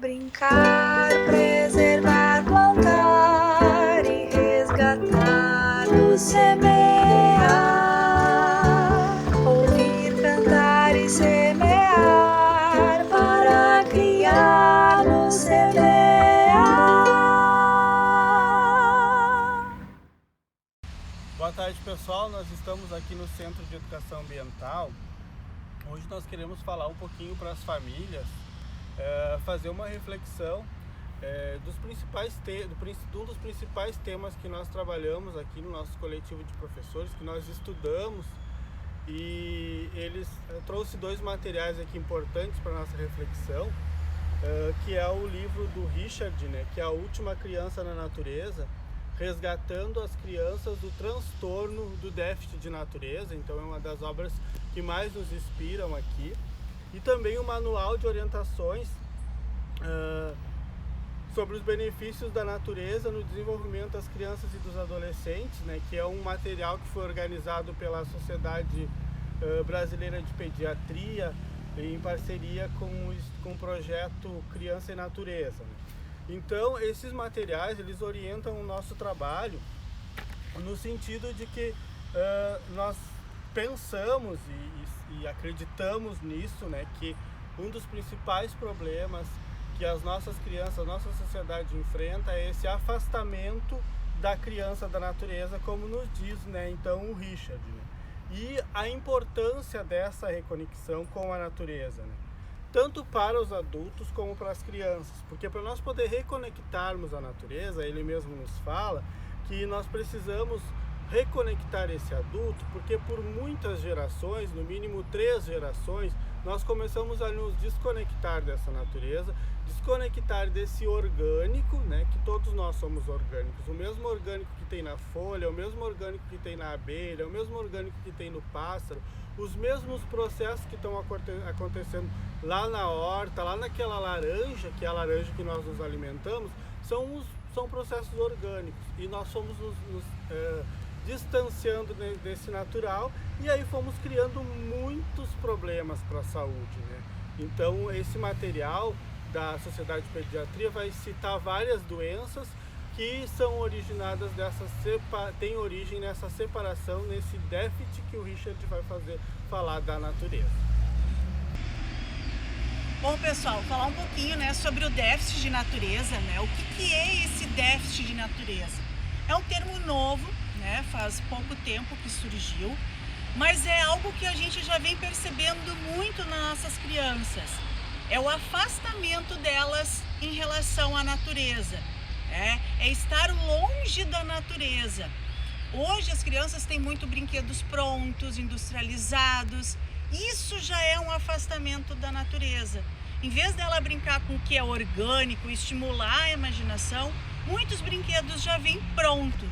Brincar, preservar, plantar e resgatar, nos semear, ouvir, cantar e semear, para criar, nos semear. Boa tarde, pessoal. Nós estamos aqui no Centro de Educação Ambiental. Hoje nós queremos falar um pouquinho para as famílias, fazer uma reflexão um dos principais temas que nós trabalhamos aqui no nosso coletivo de professores, que nós estudamos, e eles trouxe dois materiais aqui importantes para a nossa reflexão, que é o livro do Richard, né, que é A Última Criança na Natureza, resgatando as crianças do transtorno do déficit de natureza. Então é uma das obras que mais nos inspiram aqui. E também o manual de orientações sobre os benefícios da natureza no desenvolvimento das crianças e dos adolescentes, né, que é um material que foi organizado pela Sociedade Brasileira de Pediatria em parceria com o projeto Criança e Natureza, né. Então, esses materiais, eles orientam o nosso trabalho no sentido de que nós pensamos e acreditamos nisso, né, que um dos principais problemas que as nossas crianças, a nossa sociedade enfrenta é esse afastamento da criança da natureza, como nos diz, né, então, o Richard, né, e a importância dessa reconexão com a natureza, né, tanto para os adultos como para as crianças, porque para nós poder reconectarmos a natureza, ele mesmo nos fala que nós precisamos reconectar esse adulto, porque por muitas gerações, no mínimo 3 gerações, nós começamos a nos desconectar dessa natureza, desconectar desse orgânico, né, que todos nós somos orgânicos, o mesmo orgânico que tem na folha, o mesmo orgânico que tem na abelha, o mesmo orgânico que tem no pássaro, os mesmos processos que estão acontecendo lá na horta, lá naquela laranja, que é a laranja que nós nos alimentamos, são processos orgânicos, e nós fomos nos distanciando desse natural, e aí fomos criando muitos problemas para a saúde, né? Então esse material da Sociedade de Pediatria vai citar várias doenças que são originadas tem origem nessa separação, nesse déficit que o Richard vai falar da natureza. Bom, pessoal, falar um pouquinho, né, sobre o déficit de natureza, né? O que é esse déficit de natureza? É um termo novo, né? Faz pouco tempo que surgiu, mas é algo que a gente já vem percebendo muito nas nossas crianças. É o afastamento delas em relação à natureza. É estar longe da natureza. Hoje as crianças têm muito brinquedos prontos, industrializados. Isso já é um afastamento da natureza. Em vez dela brincar com o que é orgânico, estimular a imaginação, muitos brinquedos já vêm pronto.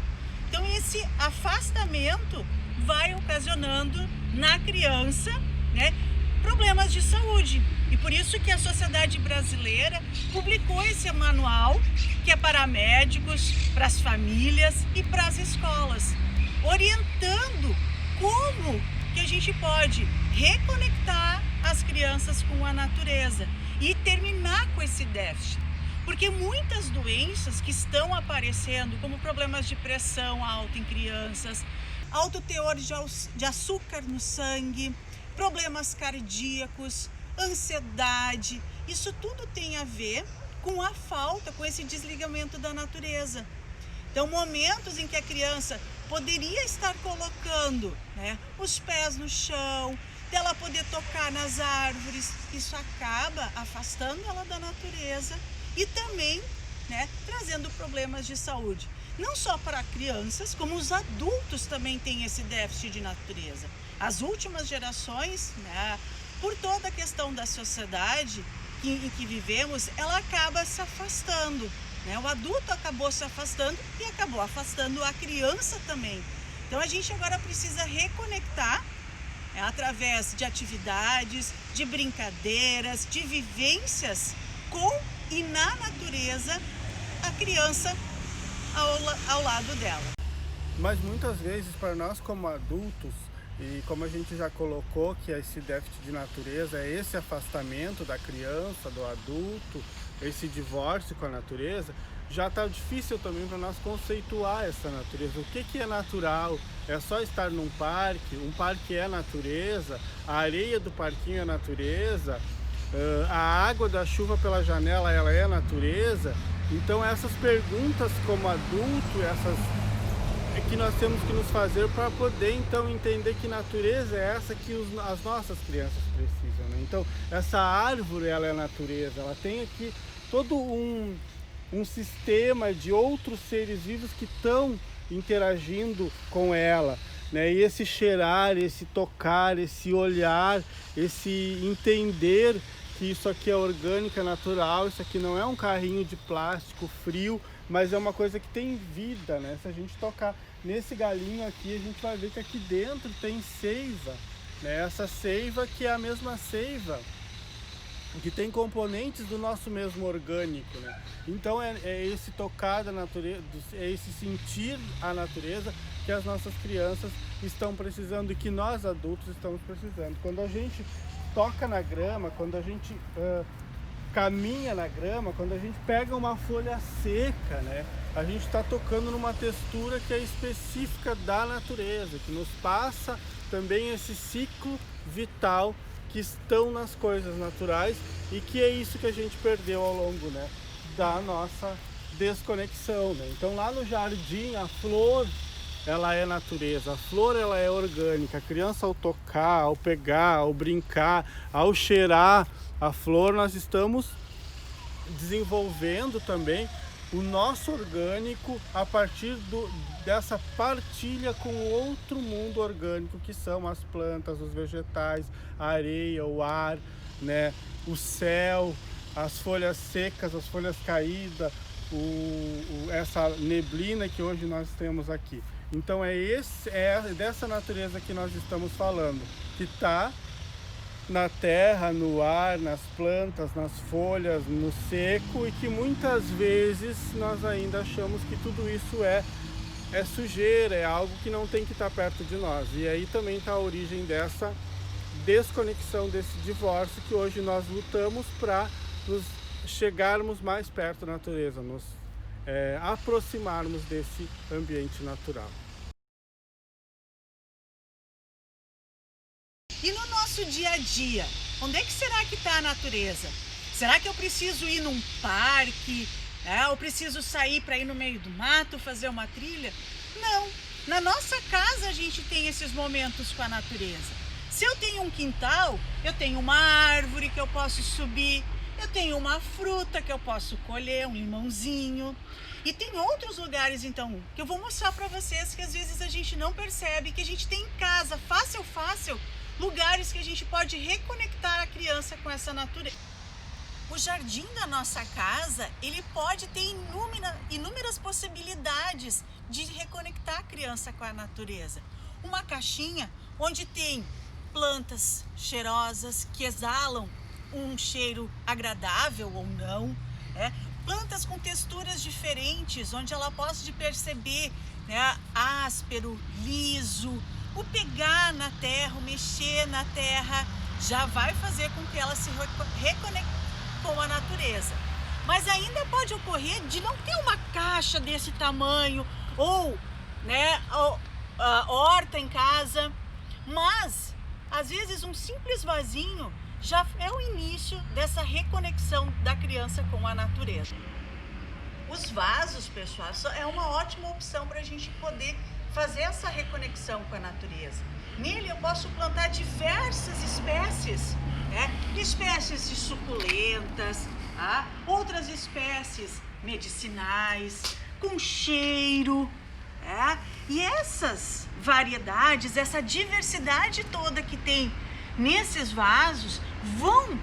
Então esse afastamento vai ocasionando na criança, né, problemas de saúde. E por isso que a Sociedade Brasileira publicou esse manual, que é para médicos, para as famílias e para as escolas, orientando como que a gente pode reconectar as crianças com a natureza e terminar com esse déficit. Porque muitas doenças que estão aparecendo, como problemas de pressão alta em crianças, alto teor de açúcar no sangue, problemas cardíacos, ansiedade, isso tudo tem a ver com a falta, com esse desligamento da natureza. Então, momentos em que a criança poderia estar colocando, né, os pés no chão, dela poder tocar nas árvores, isso acaba afastando ela da natureza e também, né, trazendo problemas de saúde. Não só para crianças, como os adultos também têm esse déficit de natureza. As últimas gerações, né, por toda a questão da sociedade em que vivemos, ela acaba se afastando, né? O adulto acabou se afastando e acabou afastando a criança também. Então a gente agora precisa reconectar, através de atividades, de brincadeiras, de vivências com e na natureza, a criança ao lado dela. Mas muitas vezes, para nós como adultos, e como a gente já colocou que esse déficit de natureza é esse afastamento da criança, do adulto, esse divórcio com a natureza, já está difícil também para nós conceituar essa natureza. O que é natural? É só estar num parque? Um parque é natureza? A areia do parquinho é natureza? A água da chuva pela janela, ela é natureza? Então essas perguntas como adulto, essas que nós temos que nos fazer para poder então entender que natureza é essa que as nossas crianças precisam, né? Então essa árvore, ela é natureza, ela tem aqui todo um sistema de outros seres vivos que estão interagindo com ela, né? E esse cheirar, esse tocar, esse olhar, esse entender que isso aqui é orgânico, é natural, isso aqui não é um carrinho de plástico frio, mas é uma coisa que tem vida, né? Se a gente tocar nesse galinho aqui, a gente vai ver que aqui dentro tem seiva, né? Essa seiva que é a mesma seiva que tem componentes do nosso mesmo orgânico, né? Então é esse tocar da natureza, é esse sentir a natureza que as nossas crianças estão precisando e que nós adultos estamos precisando. Quando a gente toca na grama, quando a gente caminha na grama, quando a gente pega uma folha seca, né? A gente está tocando numa textura que é específica da natureza, que nos passa também esse ciclo vital que estão nas coisas naturais e que é isso que a gente perdeu ao longo, né, da nossa desconexão, né? Então lá no jardim a flor, ela é natureza, a flor ela é orgânica, a criança ao tocar, ao pegar, ao brincar, ao cheirar a flor, nós estamos desenvolvendo também o nosso orgânico a partir dessa partilha com outro mundo orgânico que são as plantas, os vegetais, a areia, o ar, né, o céu, as folhas secas, as folhas caídas, essa neblina que hoje nós temos aqui. Então é dessa natureza que nós estamos falando, que está na terra, no ar, nas plantas, nas folhas, no seco, e que muitas vezes nós ainda achamos que tudo isso é sujeira, é algo que não tem que estar perto de nós. E aí também está a origem dessa desconexão, desse divórcio, que hoje nós lutamos para nos chegarmos mais perto da natureza, nos aproximarmos desse ambiente natural. E no nosso dia a dia, onde é que será que está a natureza? Será que eu preciso ir num parque? Eu preciso sair para ir no meio do mato, fazer uma trilha? Não. Na nossa casa a gente tem esses momentos com a natureza. Se eu tenho um quintal, eu tenho uma árvore que eu posso subir, eu tenho uma fruta que eu posso colher, um limãozinho. E tem outros lugares, então, que eu vou mostrar para vocês que às vezes a gente não percebe, que a gente tem em casa, fácil, lugares que a gente pode reconectar a criança com essa natureza. O jardim da nossa casa, ele pode ter inúmeras possibilidades de reconectar a criança com a natureza. Uma caixinha onde tem plantas cheirosas que exalam um cheiro agradável ou não, plantas com texturas diferentes, onde ela possa perceber, né, áspero, liso. O pegar na terra, o mexer na terra, já vai fazer com que ela se reconecte com a natureza. Mas ainda pode ocorrer de não ter uma caixa desse tamanho, ou, né, a horta em casa, mas às vezes um simples vasinho já é o início dessa reconexão da criança com a natureza. Os vasos, pessoal, é uma ótima opção para a gente poder fazer essa reconexão com a natureza. Nele eu posso plantar diversas espécies, espécies de suculentas, outras espécies medicinais, com cheiro. E essas variedades, essa diversidade toda que tem nesses vasos, vão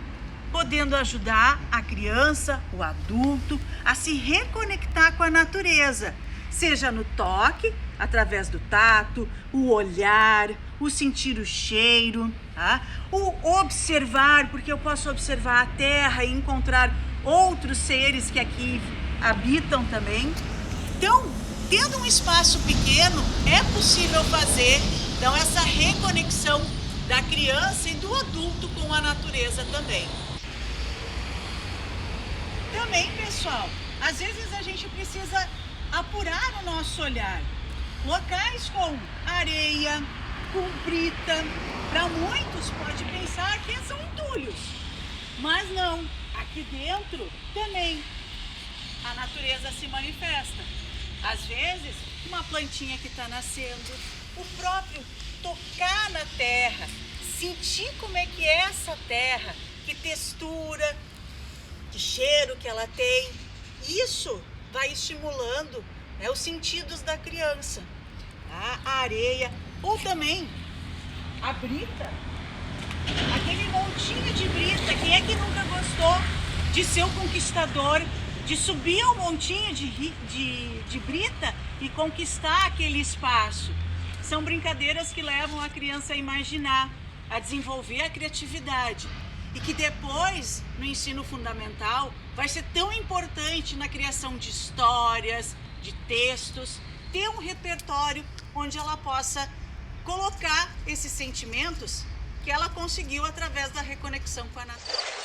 podendo ajudar a criança, o adulto, a se reconectar com a natureza, seja no toque, através do tato, o olhar, o sentir o cheiro, o observar, porque eu posso observar a terra e encontrar outros seres que aqui habitam também. Então, tendo um espaço pequeno, é possível fazer então essa reconexão da criança e do adulto com a natureza também. Então, também, pessoal, às vezes a gente precisa apurar o nosso olhar. Locais com areia, com brita, para muitos pode pensar que são entulhos, mas não. Aqui dentro também a natureza se manifesta. Às vezes, uma plantinha que está nascendo, o próprio tocar na terra, sentir como é que é essa terra, que textura, que cheiro que ela tem. Isso vai estimulando, né, os sentidos da criança. A areia, ou também a brita, aquele montinho de brita. Quem é que nunca gostou de ser o conquistador, de subir ao montinho de brita e conquistar aquele espaço? São brincadeiras que levam a criança a imaginar, a desenvolver a criatividade, e que depois, no ensino fundamental, vai ser tão importante na criação de histórias, de textos, ter um repertório onde ela possa colocar esses sentimentos que ela conseguiu através da reconexão com a natureza.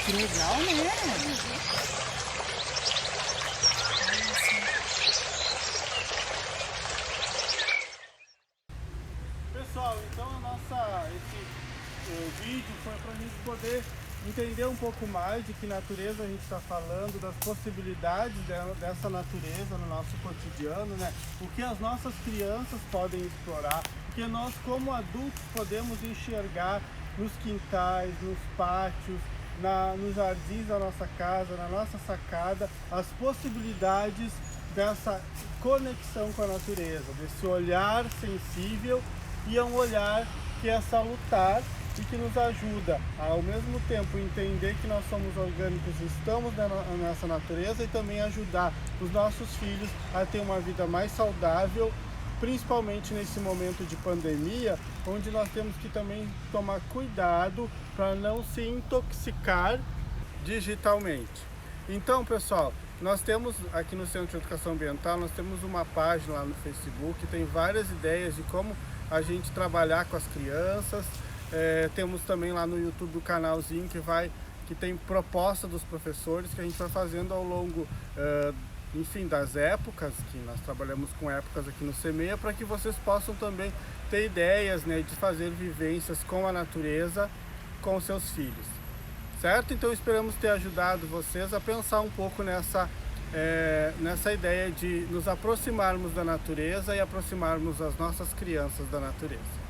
Que legal, né? Pessoal, então esse vídeo foi para a gente poder entender um pouco mais de que natureza a gente está falando, das possibilidades dessa natureza no nosso cotidiano, né? O que as nossas crianças podem explorar, o que nós como adultos podemos enxergar nos quintais, nos pátios, nos jardins da nossa casa, na nossa sacada, as possibilidades dessa conexão com a natureza, desse olhar sensível, e é um olhar que é salutar e que nos ajuda a, ao mesmo tempo, entender que nós somos orgânicos e estamos nessa natureza, e também ajudar os nossos filhos a ter uma vida mais saudável, principalmente nesse momento de pandemia, onde nós temos que também tomar cuidado para não se intoxicar digitalmente. Então, pessoal, nós temos aqui no Centro de Educação Ambiental, nós temos uma página lá no Facebook, tem várias ideias de como a gente trabalhar com as crianças. Temos também lá no YouTube o canalzinho que tem proposta dos professores que a gente vai fazendo ao longo enfim, das épocas, que nós trabalhamos com épocas aqui no Semeia, para que vocês possam também ter ideias, né, de fazer vivências com a natureza com os seus filhos, certo? Então esperamos ter ajudado vocês a pensar um pouco nessa ideia de nos aproximarmos da natureza e aproximarmos as nossas crianças da natureza.